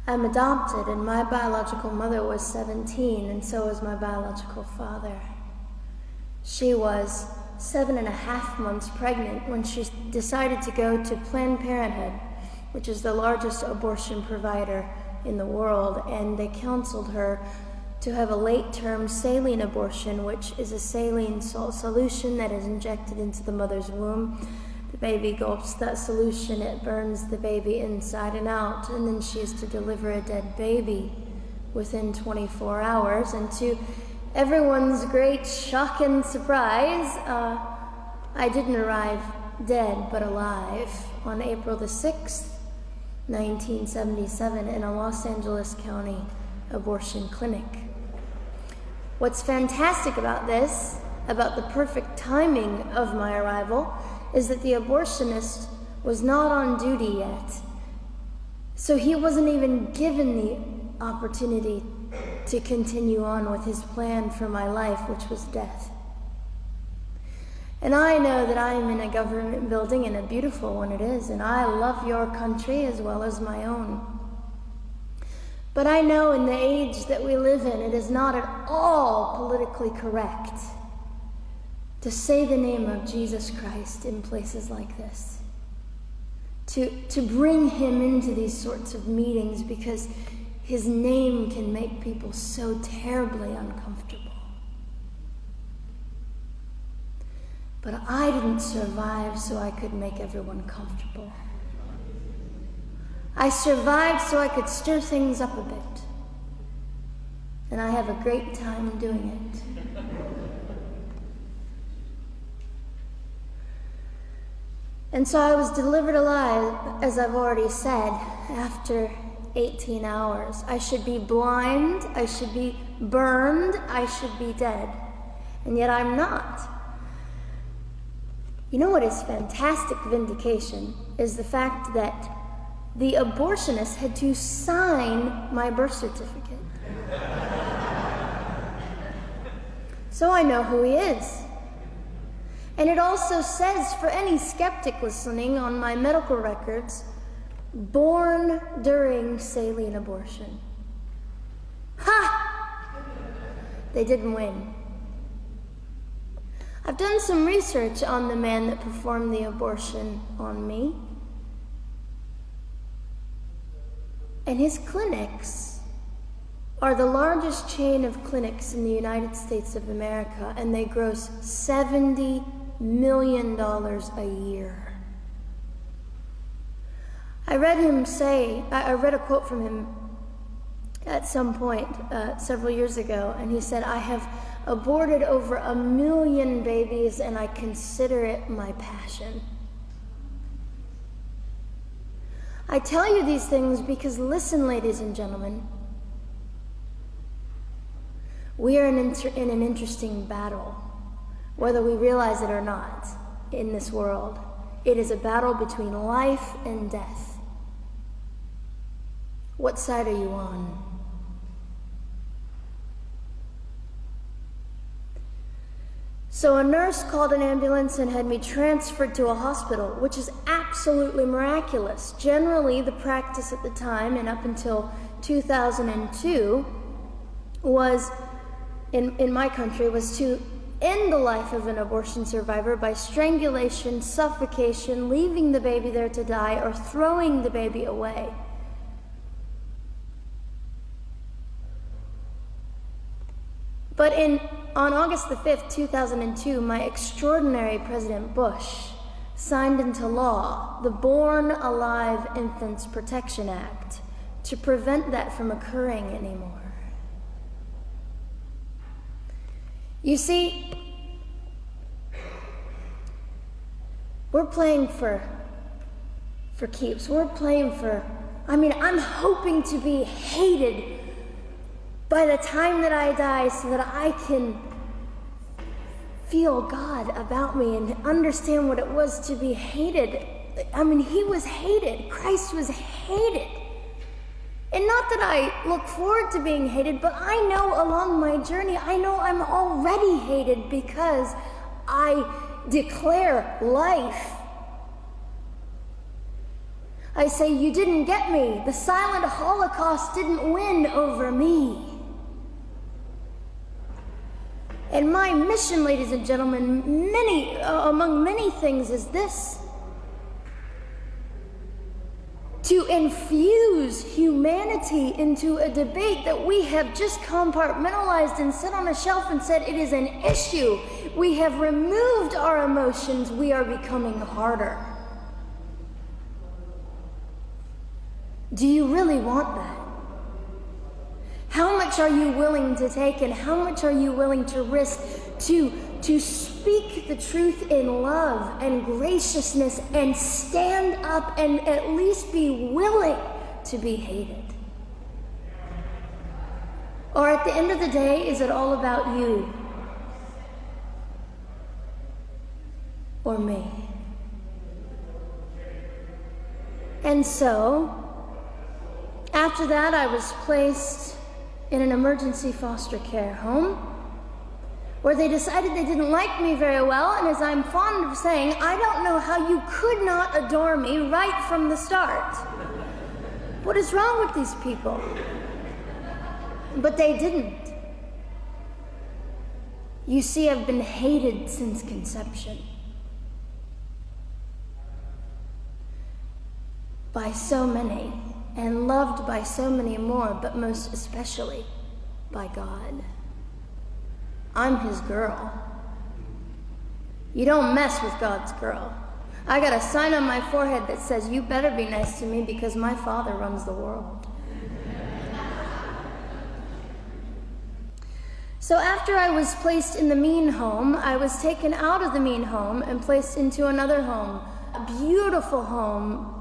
I'm adopted, and my biological mother was 17, and so was my biological father. She was 7.5 months pregnant when she decided to go to Planned Parenthood, which is the largest abortion provider in the world, and they counseled her to have a late-term saline abortion, which is a saline salt solution that is injected into the mother's womb. The baby gulps that solution, it burns the baby inside and out, and then she is to deliver a dead baby within 24 hours. And to everyone's great shock and surprise, I didn't arrive dead but alive on April the 6th, 1977, in a Los Angeles County abortion clinic. What's fantastic about this, about the perfect timing of my arrival, is that the abortionist was not on duty yet. So he wasn't even given the opportunity to continue on with his plan for my life, which was death. And I know that I am in a government building, and a beautiful one it is, and I love your country as well as my own. But I know in the age that we live in, it is not at all politically correct to say the name of Jesus Christ in places like this. To bring him into these sorts of meetings, because his name can make people so terribly uncomfortable. But I didn't survive so I could make everyone comfortable. I survived so I could stir things up a bit. And I have a great time doing it. And so I was delivered alive, as I've already said, after 18 hours. I should be blind, I should be burned, I should be dead. And yet I'm not. You know what is fantastic vindication is the fact that the abortionist had to sign my birth certificate. So I know who he is. And it also says, for any skeptic listening, on my medical records, born during saline abortion. Ha! They didn't win. I've done some research on the man that performed the abortion on me. And his clinics are the largest chain of clinics in the United States of America, and they gross $70 million a year. I read a quote from him at some point several years ago, and he said, "I have aborted over 1 million babies, and I consider it my passion." I tell you these things because, listen, ladies and gentlemen, we are in an interesting battle, whether we realize it or not, in this world. It is a battle between life and death. What side are you on? So a nurse called an ambulance and had me transferred to a hospital, which is absolutely miraculous. Generally, the practice at the time, and up until 2002, was, in my country, was to end the life of an abortion survivor by strangulation, suffocation, leaving the baby there to die, or throwing the baby away. But on August the 5th, 2002, my extraordinary President Bush signed into law the Born Alive Infants Protection Act to prevent that from occurring anymore. You see, we're playing for keeps. We're playing I'm hoping to be hated by the time that I die so that I can feel God about me and understand what it was to be hated. He was hated. Christ was hated. And not that I look forward to being hated, but I know along my journey, I know I'm already hated because I declare life. I say, you didn't get me. The silent Holocaust didn't win over me. And my mission, ladies and gentlemen, among many things, is this: to infuse humanity into a debate that we have just compartmentalized and set on a shelf and said it is an issue. We have removed our emotions. We are becoming harder. Do you really want that? How much are you willing to take, and how much are you willing to risk to speak the truth in love and graciousness and stand up and at least be willing to be hated? Or at the end of the day, is it all about you or me? And so, after that, I was placed in an emergency foster care home where they decided they didn't like me very well, and as I'm fond of saying, I don't know how you could not adore me right from the start. What is wrong with these people? But they didn't. You see, I've been hated since conception by so many, and loved by so many more, but most especially by God. I'm his girl. You don't mess with God's girl. I got a sign on my forehead that says, you better be nice to me because my Father runs the world. So after I was placed in the mean home, I was taken out of the mean home and placed into another home, a beautiful home,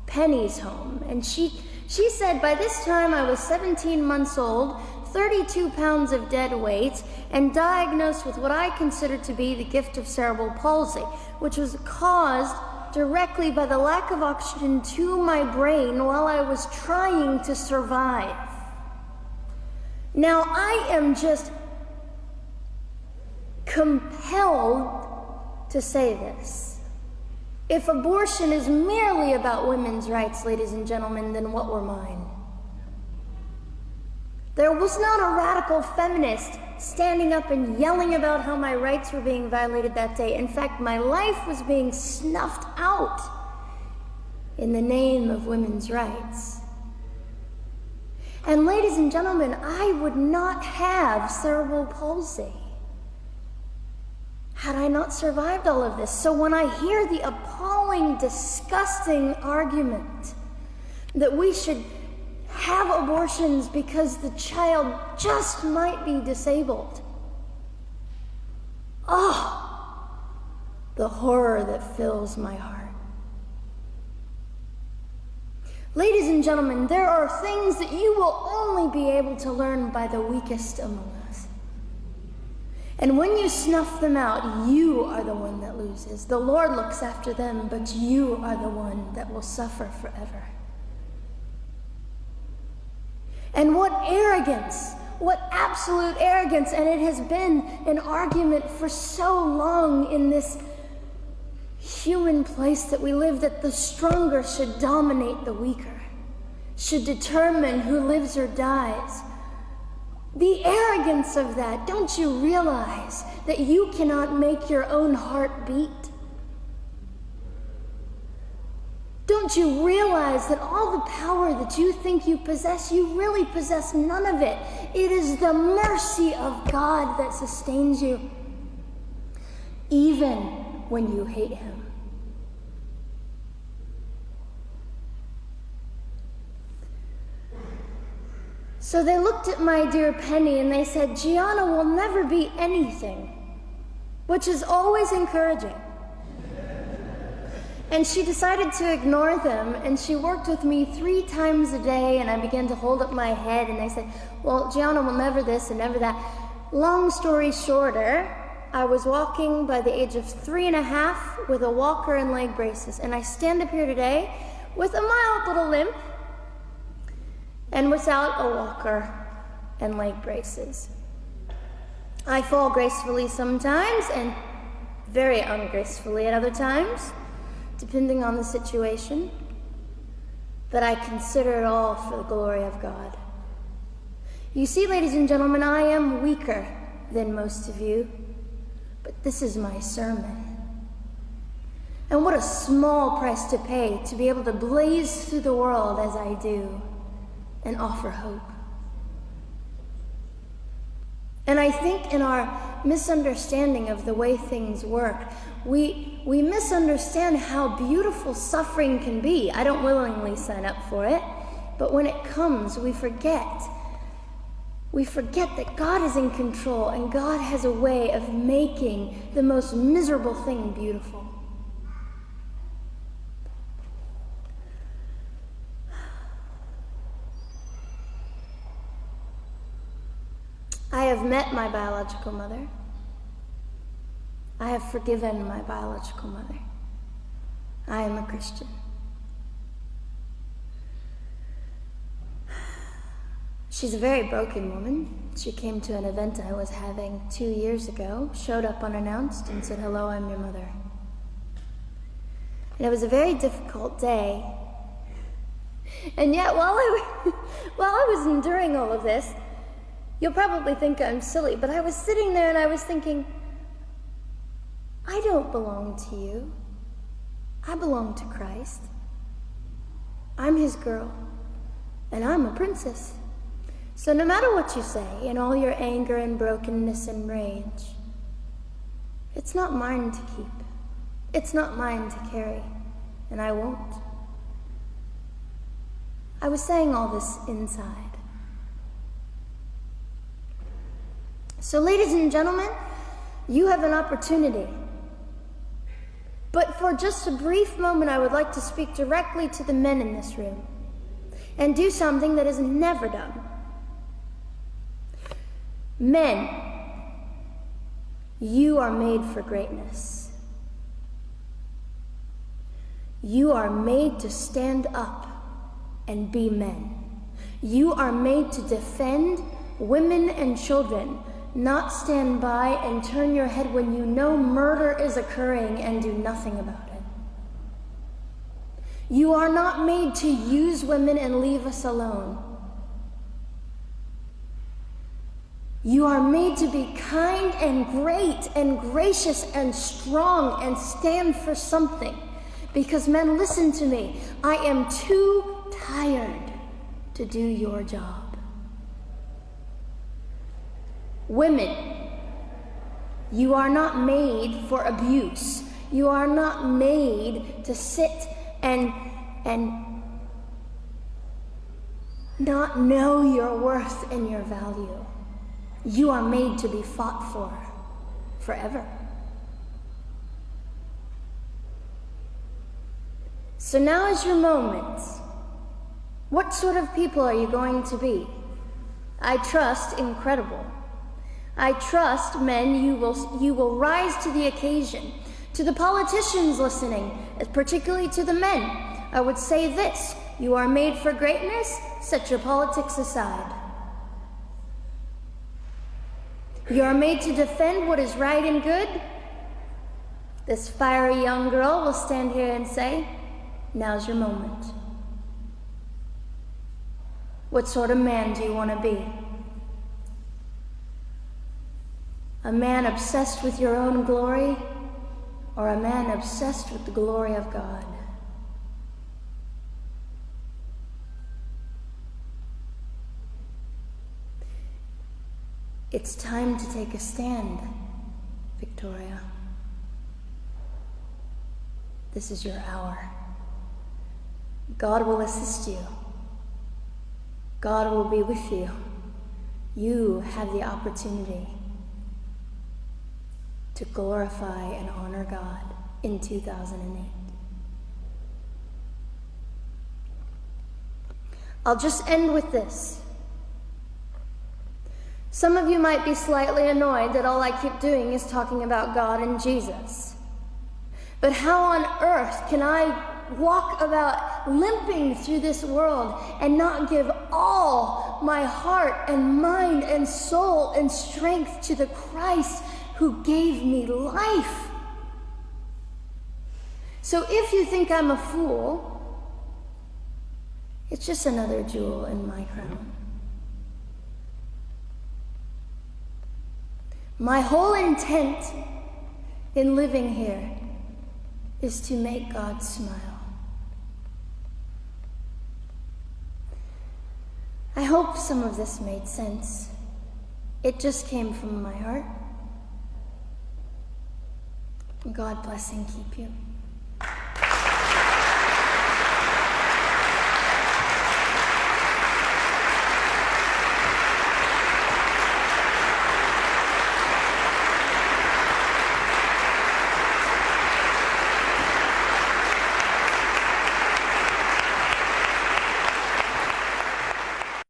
Penny's home. And she said by this time I was 17 months old, 32 pounds of dead weight, and diagnosed with what I considered to be the gift of cerebral palsy, which was caused directly by the lack of oxygen to my brain while I was trying to survive. Now, I am just compelled to say this. If abortion is merely about women's rights, ladies and gentlemen, then what were mine? There was not a radical feminist standing up and yelling about how my rights were being violated that day. In fact, my life was being snuffed out in the name of women's rights. And ladies and gentlemen, I would not have cerebral palsy had I not survived all of this. So when I hear the appalling, disgusting argument that we should have abortions because the child just might be disabled, oh, the horror that fills my heart. Ladies and gentlemen, there are things that you will only be able to learn by the weakest among us. And when you snuff them out, you are the one that loses. The Lord looks after them, but you are the one that will suffer forever. And what arrogance, what absolute arrogance, and it has been an argument for so long in this human place that we live, that the stronger should dominate the weaker, should determine who lives or dies. The arrogance of that, don't you realize that you cannot make your own heart beat? Don't you realize that all the power that you think you possess, you really possess none of it? It is the mercy of God that sustains you, even when you hate him. So they looked at my dear Penny and they said, Gianna will never be anything, which is always encouraging. And she decided to ignore them, and she worked with me 3 times a day, and I began to hold up my head, and they said, well, Gianna will never this and never that. Long story shorter, I was walking by the age of 3.5 with a walker and leg braces, and I stand up here today with a mild little limp and without a walker and leg braces. I fall gracefully sometimes and very ungracefully at other times, depending on the situation. but I consider it all for the glory of God. You see, ladies and gentlemen, I am weaker than most of you, but this is my sermon. And what a small price to pay to be able to blaze through the world as I do and offer hope. And I think in our misunderstanding of the way things work, we misunderstand how beautiful suffering can be. I don't willingly sign up for it, but when it comes, we forget. We forget that God is in control and God has a way of making the most miserable thing beautiful. I have met my biological mother. I have forgiven my biological mother. I am a Christian. She's a very broken woman. She came to an event I was having 2 years ago, showed up unannounced, and said, "Hello, I'm your mother." And it was a very difficult day. And yet, while I was enduring all of this, you'll probably think I'm silly, but I was sitting there and I was thinking, I don't belong to you. I belong to Christ. I'm his girl, and I'm a princess. So no matter what you say, in all your anger and brokenness and rage, it's not mine to keep. It's not mine to carry, and I won't. I was saying all this inside. So, ladies and gentlemen, you have an opportunity. But for just a brief moment, I would like to speak directly to the men in this room and do something that is never done. Men, you are made for greatness. You are made to stand up and be men. You are made to defend women and children, not stand by and turn your head when you know murder is occurring and do nothing about it. You are not made to use women and leave us alone. You are made to be kind and great and gracious and strong and stand for something. Because men, listen to me, I am too tired to do your job. Women, you are not made for abuse. You are not made to sit and not know your worth and your value. You are made to be fought for forever. So now is your moment. What sort of people are you going to be? I trust incredible. I trust, men, you will rise to the occasion. To the politicians listening, particularly to the men, I would say this: you are made for greatness, set your politics aside. You are made to defend what is right and good. This fiery young girl will stand here and say, now's your moment. What sort of man do you want to be? A man obsessed with your own glory, or a man obsessed with the glory of God? It's time to take a stand, Victoria. This is your hour. God will assist you. God will be with you. You have the opportunity to glorify and honor God in 2008. I'll just end with this. Some of you might be slightly annoyed that all I keep doing is talking about God and Jesus. But how on earth can I walk about limping through this world and not give all my heart and mind and soul and strength to the Christ who gave me life? So if you think I'm a fool, It's just another jewel in my crown. My whole intent in living here is to make God smile. I hope some of this made sense. It just came from my heart. God bless and keep you.